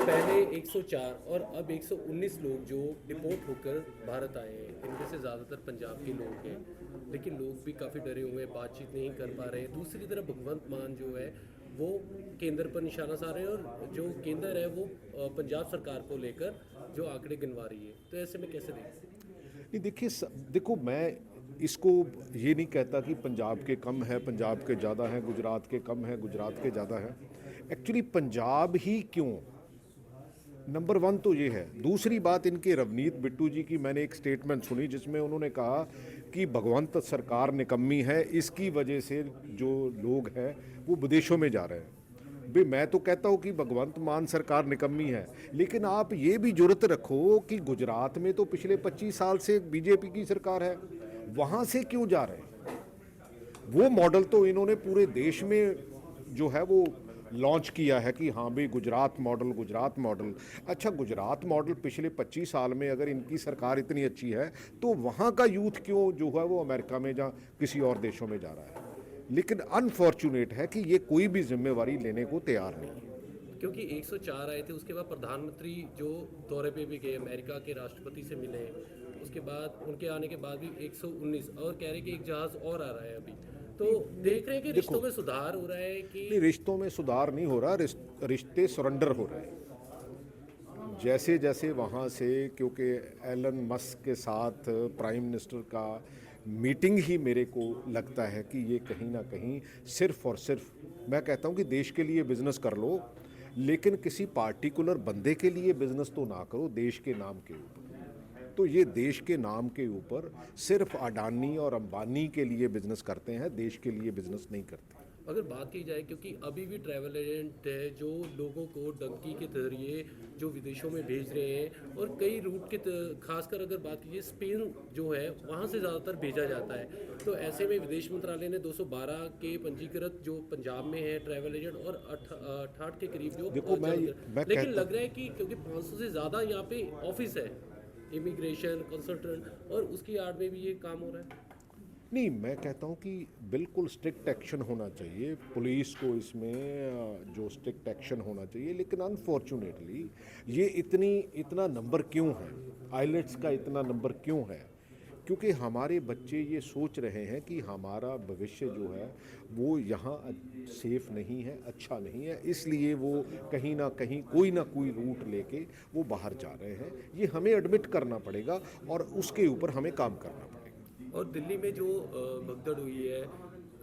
पहले 104 और अब 119 लोग जो डिपोर्ट होकर भारत आए हैं, इनमें से ज़्यादातर पंजाब के लोग हैं, लेकिन लोग भी काफ़ी डरे हुए हैं, बातचीत नहीं कर पा रहे हैं। दूसरी तरफ भगवंत मान जो है वो केंद्र पर निशाना साध रहे हैं, और जो केंद्र है वो पंजाब सरकार को लेकर जो आंकड़े गिनवा रही है। तो ऐसे में कैसे देखें? नहीं, देखिए देखो, मैं इसको ये नहीं कहता कि पंजाब के कम है, पंजाब के ज़्यादा हैं, गुजरात के कम है, गुजरात के ज़्यादा हैं। एक्चुअली पंजाब ही क्यों, नंबर वन तो ये है। दूसरी बात, इनके रवनीत बिट्टू जी की मैंने एक स्टेटमेंट सुनी जिसमें उन्होंने कहा कि भगवंत सरकार निकम्मी है, इसकी वजह से जो लोग हैं वो विदेशों में जा रहे हैं। भाई, मैं तो कहता हूँ कि भगवंत मान सरकार निकम्मी है, लेकिन आप ये भी जुर्रत रखो कि गुजरात में तो पिछले 25 साल से बीजेपी की सरकार है, वहाँ से क्यों जा रहे हैं? वो मॉडल तो इन्होंने पूरे देश में जो है वो लॉन्च किया है कि हाँ भाई, गुजरात मॉडल, गुजरात मॉडल। अच्छा, गुजरात मॉडल पिछले 25 साल में अगर इनकी सरकार इतनी अच्छी है तो वहाँ का यूथ क्यों जो है वो अमेरिका में या किसी और देशों में जा रहा है? लेकिन अनफॉर्चुनेट है कि ये कोई भी जिम्मेवारी लेने को तैयार नहीं है। क्योंकि 104 आए थे, उसके बाद प्रधानमंत्री जो दौरे पे भी गए, अमेरिका के राष्ट्रपति से मिले, उसके बाद उनके आने के बाद भी 119, और कह रहे कि एक जहाज़ और आ रहा है अभी। तो देख रहे हैं कि देखो, रिश्तों में सुधार हो रहा है कि नहीं, रिश्तों में सुधार नहीं हो रहा, रिश्ते सरेंडर हो रहे हैं। जैसे जैसे वहाँ से, क्योंकि एलन मस्क के साथ प्राइम मिनिस्टर का मीटिंग ही मेरे को लगता है कि ये कहीं ना कहीं सिर्फ और सिर्फ, मैं कहता हूँ कि देश के लिए बिजनेस कर लो, लेकिन किसी पार्टिकुलर बंदे के लिए बिजनेस तो ना करो देश के नाम के ऊपर। तो ये देश के नाम के ऊपर सिर्फ अडानी और अंबानी के लिए बिजनेस करते हैं, देश के लिए बिजनेस नहीं करते। अगर बात की जाए, क्योंकि अभी भी ट्रैवल एजेंट है जो लोगों को डंकी के जरिए जो विदेशों में भेज रहे हैं, और कई रूट के खासकर अगर बात कीजिए स्पेन जो है वहाँ से ज़्यादातर भेजा जाता है। तो ऐसे में विदेश मंत्रालय ने 212 के पंजीकृत जो पंजाब में है ट्रैवल एजेंट, और 68 के करीब जो देखो, मैं लेकिन कहता लग रहा है कि क्योंकि 500 से ज़्यादा यहाँ पे ऑफिस है, इमिग्रेशन कंसल्टेंट, और उसकी आड़ में भी ये काम हो रहा है। नहीं, मैं कहता हूँ कि बिल्कुल स्ट्रिक्ट एक्शन होना चाहिए, पुलिस को इसमें जो स्ट्रिक्ट एक्शन होना चाहिए। लेकिन अनफॉर्चुनेटली ये इतना नंबर क्यों है, आइलेट्स का इतना नंबर क्यों है? क्योंकि हमारे बच्चे ये सोच रहे हैं कि हमारा भविष्य जो है वो यहाँ सेफ नहीं है, अच्छा नहीं है, इसलिए वो कहीं ना कोई रूट लेके वो बाहर जा रहे हैं। ये हमें एडमिट करना पड़ेगा और उसके ऊपर हमें काम करना पड़ेगा। और दिल्ली में जो भगदड़ हुई है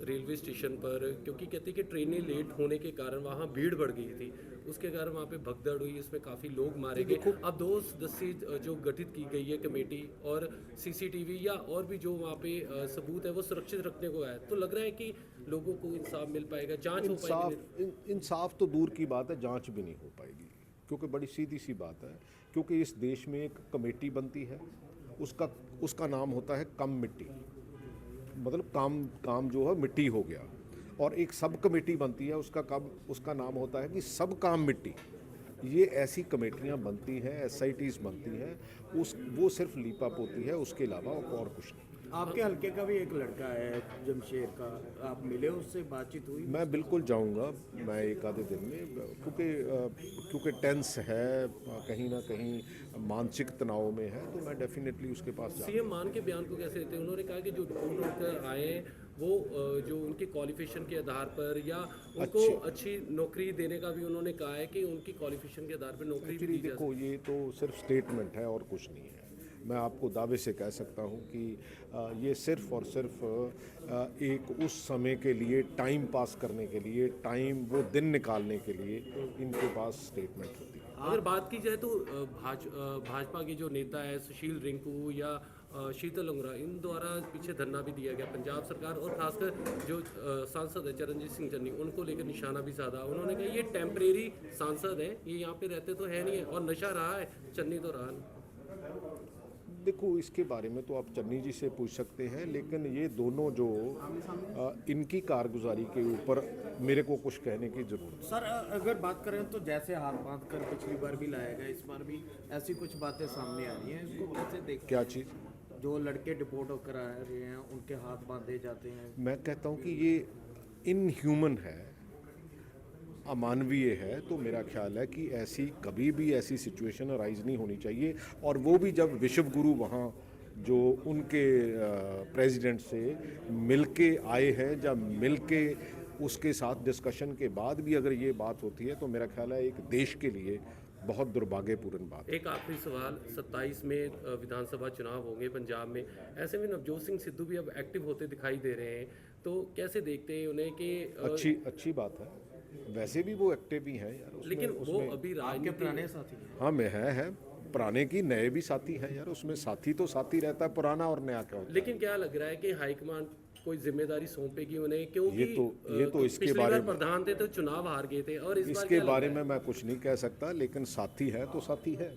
रेलवे स्टेशन पर, क्योंकि कहते हैं कि ट्रेनें लेट होने के कारण वहाँ भीड़ बढ़ गई थी, उसके कारण वहाँ पे भगदड़ हुई, उसमें काफ़ी लोग मारे गए। देखो, अब 2 सदस्यीय जो गठित की गई है कमेटी, और सीसीटीवी या और भी जो वहाँ पे सबूत है वो सुरक्षित रखने को है, तो लग रहा है कि लोगों को इंसाफ मिल पाएगा, जांच हो पाएगी। इंसाफ तो दूर की बात है, जांच भी नहीं हो पाएगी। क्योंकि बड़ी सीधी सी बात है, क्योंकि इस देश में एक कमेटी बनती है, उसका उसका नाम होता है कम मिट्टी, मतलब काम काम जो है मिट्टी हो गया। और एक सब कमेटी बनती है, उसका नाम होता है कि सब काम मिट्टी। ये ऐसी कमेटियां बनती हैं, एसआईटीज बनती हैं, वो सिर्फ लीपा पोती है, उसके अलावा और कुछ नहीं। आपके हल्के का भी एक लड़का है जमशेर का, आप मिले, उससे बातचीत हुई? मैं बिल्कुल जाऊंगा, मैं एक आधे दिन में, क्योंकि टेंस है, कहीं ना कहीं मानसिक तनाव में है, तो मैं डेफिनेटली उसके पास जाऊंगा। सीएम मान के बयान को कैसे देते हैं? उन्होंने कहा कि जो रिपोर्ट होकर आए हैं वो जो उनके क्वालिफिकेशन के आधार पर, या उनको अच्छी नौकरी देने का भी उन्होंने कहा है कि उनकी क्वालिफिकेशन के आधार पर नौकरी भी एक्चुअली दी जा देखो, ये तो सिर्फ स्टेटमेंट है और कुछ नहीं है। मैं आपको दावे से कह सकता हूँ कि ये सिर्फ और सिर्फ एक उस समय के लिए, टाइम पास करने के लिए, वो दिन निकालने के लिए इनके पास स्टेटमेंट होती है। अगर बात की जाए तो भाजपा के जो नेता है सुशील रिंकू या शीतल लंगरा, इन द्वारा पीछे धरना भी दिया गया पंजाब सरकार, और खासकर जो सांसद है चरणजीत सिंह चन्नी, उनको लेकर निशाना भी साधा। उन्होंने कहा ये टेम्परेरी सांसद है, ये यहाँ पे रहते तो है नहीं है, और नशा रहा है, चन्नी तो रहा नहीं। देखो, इसके बारे में तो आप चन्नी जी से पूछ सकते हैं, लेकिन ये दोनों जो इनकी कारगुजारी के ऊपर मेरे को कुछ कहने की जरूरत। सर, अगर बात करें तो जैसे हाथ बांध कर पिछली बार भी लाया गया, इस बार भी ऐसी कुछ बातें सामने आ रही हैं, इसको कैसे देखते क्या हैं? चीज़? जो लड़के डिपोर्ट होकर आ रहे हैं उनके हाथ बांधे जाते हैं। मैं कहता हूँ कि ये इनह्यूमन है, अमानवीय है, तो मेरा ख्याल है कि ऐसी कभी भी ऐसी सिचुएशन अराइज नहीं होनी चाहिए। और वो भी जब विश्व गुरु वहाँ जो उनके प्रेसिडेंट से मिलके आए हैं, जब मिलके उसके साथ डिस्कशन के बाद भी अगर ये बात होती है, तो मेरा ख्याल है एक देश के लिए बहुत दुर्भाग्यपूर्ण बात है। एक आखिरी सवाल, 27 में विधानसभा चुनाव होंगे पंजाब में, ऐसे में नवजोत सिंह सिद्धू भी अब एक्टिव होते दिखाई दे रहे हैं, तो कैसे देखते हैं उन्हें कि अच्छी बात है, वैसे भी वो एक्टिव ही हैं यार लेकिन वो अभी आपके राजनीति पुराने साथी हैं। हाँ मैं है पुराने की नए भी साथी हैं यार, उसमें साथी तो साथी रहता है, पुराना और नया क्या होता है। लेकिन क्या लग रहा है कि हाईकमान कोई जिम्मेदारी सौंपेगी उन्हें, क्योंकि ये तो इसके पिछली बारे बार में प्रधान थे तो चुनाव हार गए थे, और इस बार इसके क्या लग बारे रहा में मैं कुछ नहीं कह सकता, लेकिन साथी है तो साथी है।